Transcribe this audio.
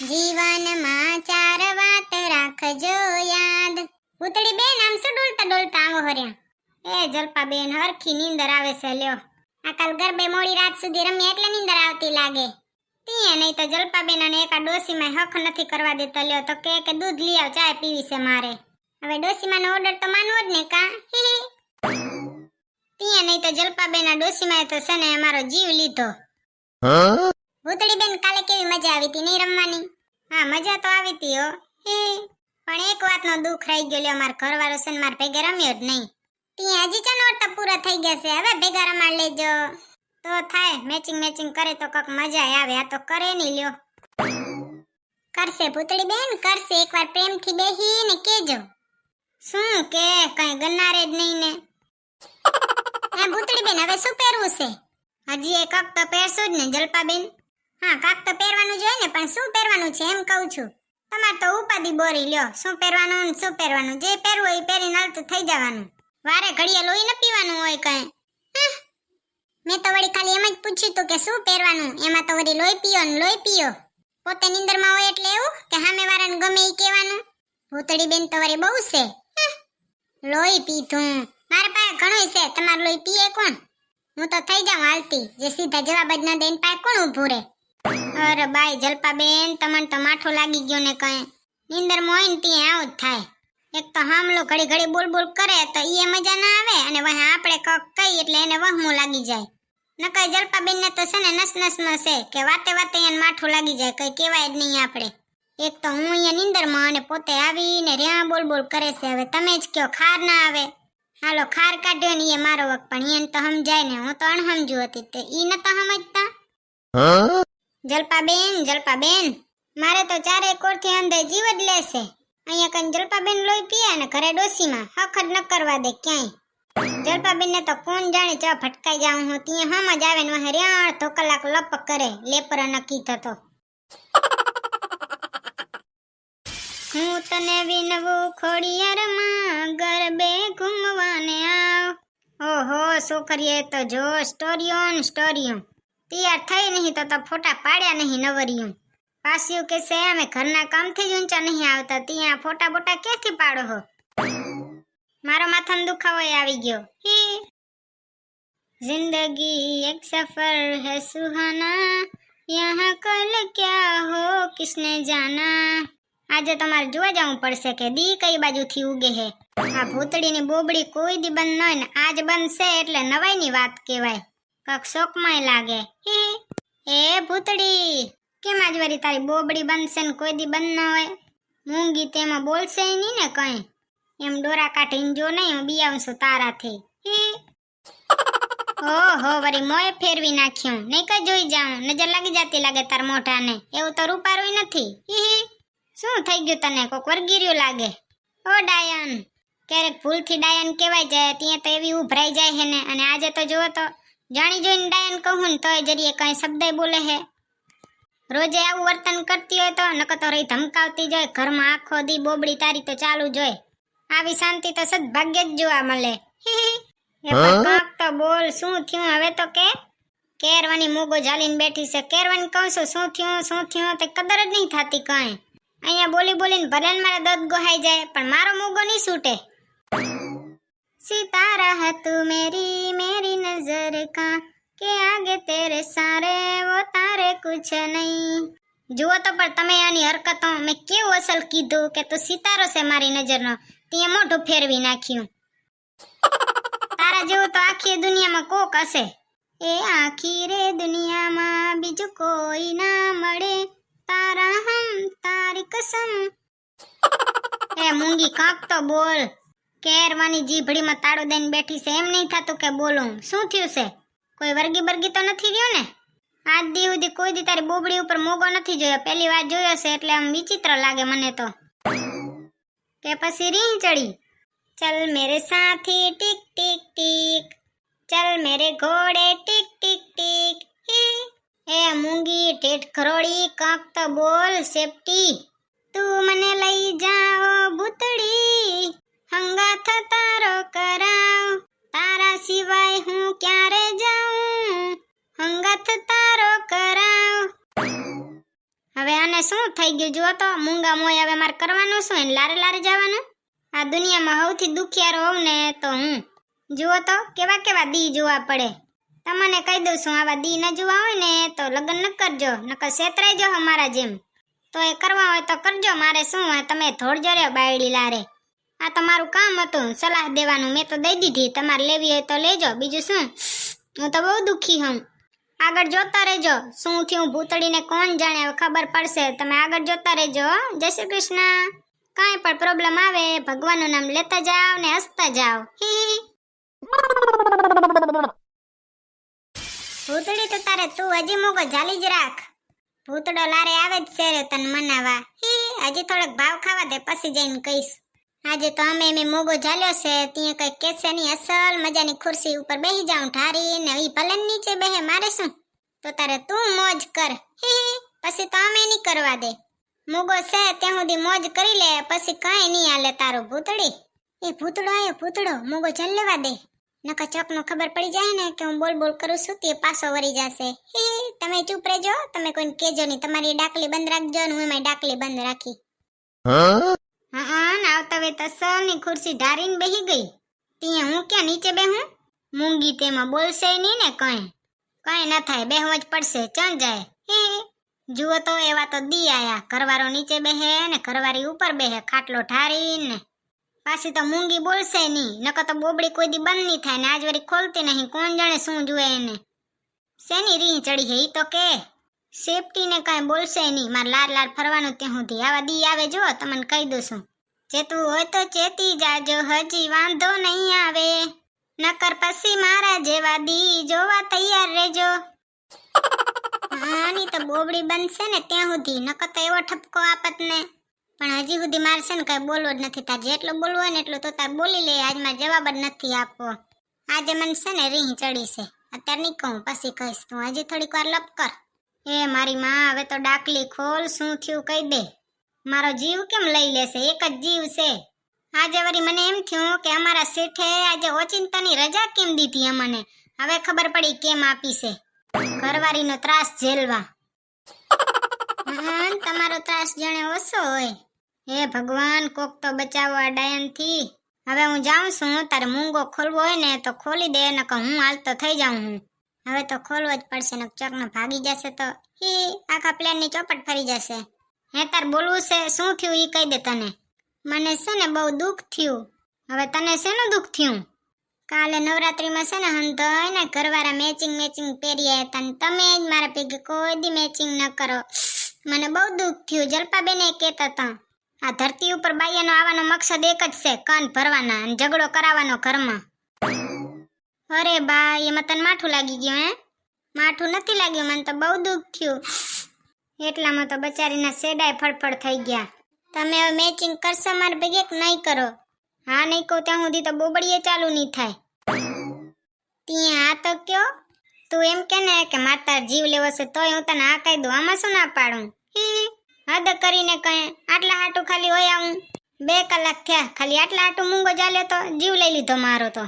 જીવનમાં ચાર વાત રાખજો યાદ. ભૂતળી બેન આમ શું ડોલતા ડોલતા આવો હર્યા? એ જલપા બેન હરખી નીંદર આવે છે લ્યો. આ કાલ ગરબે મોડી રાત સુધી રમી એટલે નીંદર આવતી લાગે. તીએ નહીં તો જલપા બેન અને એકા ડોસીમાં હક નથી કરવા દેતા લ્યો તો કે દૂધ લઈ આવ ચાય પીવી છે મારે. હવે ડોસીમાનો ઓર્ડર તો માનવો જ ને કા? તીએ નહીં તો જલપા બેન આ ડોસીમાએ તો છે ને અમારો જીવ લીધો. ભૂતળી બેન કાલે કેવી મજા આવી તી નહીં રમવાની? હા મજા તો આવી તી હો. પણ એક વાતનો દુઃખ રહી ગયો લ્યો, માર ઘરવાળો છે ને માર ભેગા રમ્યો જ નહીં. તી હજી ચાનો ઓરતા પૂરા થઈ ગયા છે, હવે ભેગા રમાડ લેજો તો થાય. મેચિંગ કરે તો કક મજા આવે, આ તો કરે નહીં લ્યો. કરશે ભૂતળી બેન કરશે, એકવાર પ્રેમથી બેહીને કેજો. શું કે કઈ ગન્નારે જ નહીં ને? એ ભૂતળી બેન હવે શું પહેરવું છે? હજી એક તો પહેરશું જ ને જલપા બેન. હા કાક તો પહેરવાનું જોઈએ ને, પણ શું પહેરવાનું છે એમ કહું છું. તમાર તો ઉપાધી બોરી લ્યો, શું પહેરવાનું ને શું પહેરવાનું, જે પહેરવું હોય પહેરીને હાલતું થઈ જવાનું. વારે ઘડીએ લોહી ન પીવાનું હોય કઈ. મેં તો વળી ખાલી એમ જ પૂછ્યું તું કે શું પહેરવાનું, એમાં તો વળી લોહી પીયો ને લોહી પીયો. પોતે નીંદરમાં હોય એટલે એવું કે સામે વાળાને ગમે ઈ કહેવાનું? ભૂતળી બેન તો વળી બહુ છે. લોહી પીધું મારા પાસે ઘણું છે, તમાર લોહી પીએ કોણ? હું તો થઈ જાઉં હાલતી, જે સીધા જવાબ જ ન દે પાસે કોણ ઊભું રહે? અરે બાઈ જલપા બેન તમને તો માઠો લાગી ગયો ને કઈ. નીંદર માં હોય ને ત્યાં આવું જ થાય. એક તો હામલો ઘડી ઘડી બોલ બોલ કરે તો ઈ મજા ના આવે, અને વહે આપણે કક કઈ એટલે એને વહમું લાગી જાય. નકર જલપા બેન ને તો છે ને નસ નસમાં છે કે વાતે વાતે એને માઠું લાગી જાય, કઈ કહેવાય જ નહીં આપણે. એક તો હું અહીંયા નીંદરમાં અને પોતે આવીને રહ્યા બોલ બોલ કરે છે. હવે તમે જ કયો ખાર ના આવે? હાલો ખાર કાઢ્યો ને એ મારો વક, પણ એને તો સમજાય ને, હું તો અણહમજુ હતી તે ઈ નતો સમજતા. જલપા બેન મારે તો ચારે કોરથી અંદર જીવ જ લેશે. અહીંયા કઈ જલપા બેન લોહી પીએ ને ઘરે ડોસીમાં હક જ ન કરવા દે ક્યાંય. જલપા બેન ને તો કોણ જાણે ચા ફટકાઈ જાઉં હું, ત્યાં હમ જ આવે ને વહે રહ્યા તો કલાક લપ કરે લેપરા નક્કી થતો. હું તને વિનવું ખોડિયારમાં ગરબે ઘૂમવાને આવ. ઓહો છોકરીએ તો જો સ્ટોરીઓ તૈયાર થઈ નહીં તો ફોટા પાડ્યા નહીં નવરિયું. પાછું કે છે અમે ઘરના કામથી જ ઊંચા નહીં આવતા, ત્યાં ફોટા બોટા ક્યાંથી પાડો હો? મારો માથાનો દુખાવો આવી ગયો. જિંદગી એક સફર હે સુહાના, યહાં કલ ક્યા હો કિસને જાના. આજે તમારે જોવા જવું પડશે કે દી કઈ બાજુથી ઉગે હે. આ ભૂતળીની બોબડી કોઈ દી બંધ ન હોય ને આજ બંધ છે એટલે નવાઈની વાત કહેવાય. કક શોકમાંય લાગે. એ ભૂતળી કેમ આજ વળી તારી બોબડી બંધ છે ને કોઈ દી બંધ ન હોય? મૂંગી તેમાં બોલશે નહીં ને કઈ? એમ ડોરા કાઢીને જો નહીં, હું બિયાવું છું તારાથી. ઓહો વળી મોય ફેરવી નાખ્યું, નહીં કઈ જોઈ જાઉં, નજર લાગી જતી લાગે તાર મોઢાને. એવું તો રૂપારું નથી. શું થઈ ગયું તને, કોક વર્ગીર્યું લાગે? ઓ ડાયન, ક્યારેક ભૂલથી ડાયન કહેવાય જાય ત્યાં તો એવી ઉભરાઈ જાય હે ને, અને આજે તો જુઓ તો જાણી જોઈને ડાયન કહું ને તોય જરીએ કઈ શબ્દ બોલે હે. રોજે આવું વર્તન કરતી હોય તો નકર તો રહી ધમકાવતી જાય ઘરમાં આખો દી બોબડી તારી તો ચાલુ જોય. આવી શાંતિ તો સદભાગ્ય જ જોવા મળે. એ કાક તો બોલ શું થયું હવે તો કે? કેરવાની મોગો ઝાલીને બેઠી છે. કેરવાની કહું છું શું થયું તે કદર જ નહીં થતી કઈ. અહીંયા બોલી બોલીને ભલે મારા દત ગોહાઈ જાય પણ મારો મોગો નહીં છૂટે. સિતારા હે તું મેરી મેરી નજર કા, કે આગે તેરે સારે વો તારે કુછ નહીં. જુઓ તો પણ તમે આની હરકતો મેં કેવું અસલ કીધું કે તું સિતારો છે મારી નજરનો, ત્યાં મોઢું ફેરવી નાખ્યું. તારા જેવું તો આખી દુનિયામાં કોક હશે. એ આખી રે દુનિયામાં બીજું કોઈ ના મળે, તારા હમ તારી કસમ. એ મૂંગી કાંક તો બોલ. કેરવાની જીભડીમાં તાળો દઈને બેઠી છે, એમ નહીં થતું કે બોલું? શું થયું છે? કોઈ વર્ગી બરગી તો નથી રહ્યો ને? આજ દી સુધી કોઈ દી તારી બોબડી ઉપર મોગો નથી જોયો, પહેલી વાર જોયો છે એટલે આમ વિચિત્ર લાગે મને તો. કે પછી રીંહ ચડી? ચલ મેરે સાથી ટીક ટીક ટીક, ચલ મેરે ઘોડે ટીક ટીક ટીક. એ મૂંગી ટેટ ખરોડી કાંક તો બોલ સેફટી. તું મને લઈ જાઓ ભૂતળી, હંગાથ તારો કરાવ, તારા સિવાય હું ક્યારે જાઉં, હંગાથ તારો કરાવ. હવે આને શું થઈ ગયું જુઓ તો, મૂંગા મોય હવે મારે કરવાનું શું, એને લારે લારે જવાનું? આ દુનિયામાં સૌથી દુખિયારો હોઉં ને તો હું. જુઓ તો કેવા કેવા દી જોવા પડે. તમને કહી દઉં છું, આવા દી ન જોવા હોય ને તો લગ્ન ન કરજો, નકર છેતરાઈ જાઓ અમારા જેમ. તો એ કરવા હોય તો કરજો, મારે શું હોય, તમે થોડજો રે બાયડી લારે. આ તમારું કામ હતું સલાહ દેવાનું, મેં તો દઈ દીધી, તમારે લેવી હોય તો લેજો, બીજું શું. હું તો બહુ દુખી હું. આગળ જોતા રહેજો, શું થયું ભૂતળીને કોણ જાણે, હવે ખબર પડશે. તમે આગળ જોતા રહેજો. જય શ્રી કૃષ્ણ. કાંઈ પણ પ્રોબ્લેમ આવે ભગવાનનું નામ લેતા જાવ ને હસતા જાવ. ભૂતળી તો તારે તું હજી મોગો જાલી જ રાખ. ભૂતડો લારે આવે જ છે રે તને મનાવા. હજી થોડોક ભાવ ખાવા દે પછી જઈને કહીશ. આજે તો અમે મોગો ઝાલ્યો છે, ત્યાં કઈ કેસે ની અસલ મજાની ખુરશી ઉપર બેહી જાઉં ઠારી ને ઈ ભલે નીચે બેહે, મારે શું. તો તારે તું મોજ કર. પછી તો અમે નહીં કરવા દે. મોગો છે ત્યાં સુધી મોજ કરી લે, પછી કઈ નહીં હાલે તારું. ભૂતળી એ ભૂતડો આયો, ભૂતડો મોગો ઝાલ લેવા દે, નકર ચોકનો ખબર પડી જાય ને કે હું બોલ બોલ કરું છું તે પાછો વળી જશે. તમે ચૂપ રહેજો, તમે કોઈને કહેજો નહીં. તમારી ડાકલી બંધ રાખજો ને હું એમાં ડાકલી બંધ રાખી. હા આવતા વે તસલની ખુરશી ધારીને બેહી ગઈ. ત્યાં હું ક્યાં નીચે બેહું? મૂંગી તેમાં બોલશે નહીં ને કઈ ન થાય, બેહવું જ પડશે. ચણ જાય. જુઓ તો એવા તો દી આયા, ઘરવાળો નીચે બેહે ને ઘરવાળી ઉપર બેહે ખાટલો ઠારીને. પાછી તો મૂંગી બોલશે નહીં, નકર તો બોબડી કોઈ દી બંધ નહીં થાય ને આજ વળી ખોલતી નહીં. કોણ જાણે શું જુએ એને, શેની રીહ ચડી હે ઈ તો કે. સેફટી ને કઈ બોલશે નહીં, મારે લાર લાર ફરવાનું ત્યાં સુધી. આવા દી આવે જો, તમને કહી દઉં છું. ચેતું હોય તો ચેતી જાજો, હજી વાંધો નહીં આવે, નકર પછી મારા જેવા દી જોવા તૈયાર રહેજો. આની તો બોબડી બનશે ને ત્યાં સુધી, નકર તો એવો ઠપકો આપત ને. પણ હજી સુધી મારે છે ને કઈ બોલવો જ નથી. તાર જેટલું બોલવું હોય ને એટલું તો તાર બોલી લે. આજ મારે જવાબ જ નથી આપવો. આજે મને છે ને રીહ ચડી છે, અત્યારે નહીં કહું, પછી કહીશ. તું હજી થોડીક વાર લપ કર. એ મારી માં, હવે તો ડાકલી ખોલ, શું થયું કહી દે. મારો જીવ કેમ લઈ લેશે? એક જ જીવ છે. આજે વળી મને એમ થયું કે અમારા શેઠે આજે ઓચિંતાની રજા કેમ દીધી અમને. હવે ખબર પડી કેમ આપી છે. ઘરવાળીનો ત્રાસ ઝેલવા. તમારો ત્રાસ જાણે ઓછો હોય. હે ભગવાન, કોક તો બચાવો આ ડાયનથી. હવે હું જાઉં છું, તારે મૂંગો ખોલવો હોય ને તો ખોલી દે, નકર હું હાલતો થઈ જાઉં હું. હવે તો ખોલવો જ પડશે, ને ચોકનો ભાગી જશે તો આખા પ્લેનની ચોપટ ફરી જશે. હે તાર બોલવું છે? શું થયું ઈ કહી દે તને. મને છે ને બહુ દુઃખ થયું. હવે તને શેનું દુઃખ થયું? કાલે નવરાત્રીમાં છે ને હંધોય ને ઘરવાળા મેચિંગ પહેર્યા હતા ને તમે જ મારા ભેગે કોઈ દી મેચિંગ ન કરો. મને બહુ દુઃખ થયું. જલપાબેન એ કહેતા હતા, આ ધરતી ઉપર બાઈયાનો આવવાનો મકસદ એક જ છે, કાન ભરવાના અને ઝઘડો કરાવવાનો ઘરમાં. અરે બા, એમાં તને માઠું લાગી ગયું? હે માઠું નથી લાગ્યું, મને તો બહુ દુઃખ થયું. એટલામાં તો બચારીના સેડાય ફડફડ થઈ ગયા. તમે હવે મેચિંગ કરશો મારે ભેગે કે નહીં કરો? હા નહીં કહું ત્યાં સુધી તો બોબડીએ ચાલુ નહીં થાય. ત્યાં આ તો કયો તું એમ કે ને કે માતા જીવ લેવો છે તોય હું તને આ કહી દઉં, આમાં શું ના પાડું? હદ કરીને કઈ આટલા હાટું ખાલી હોય આવું 2 કલાક થયા, ખાલી આટલા હાટું મૂંગો ચાલ્યો તો જીવ લઈ લીધો મારો તો.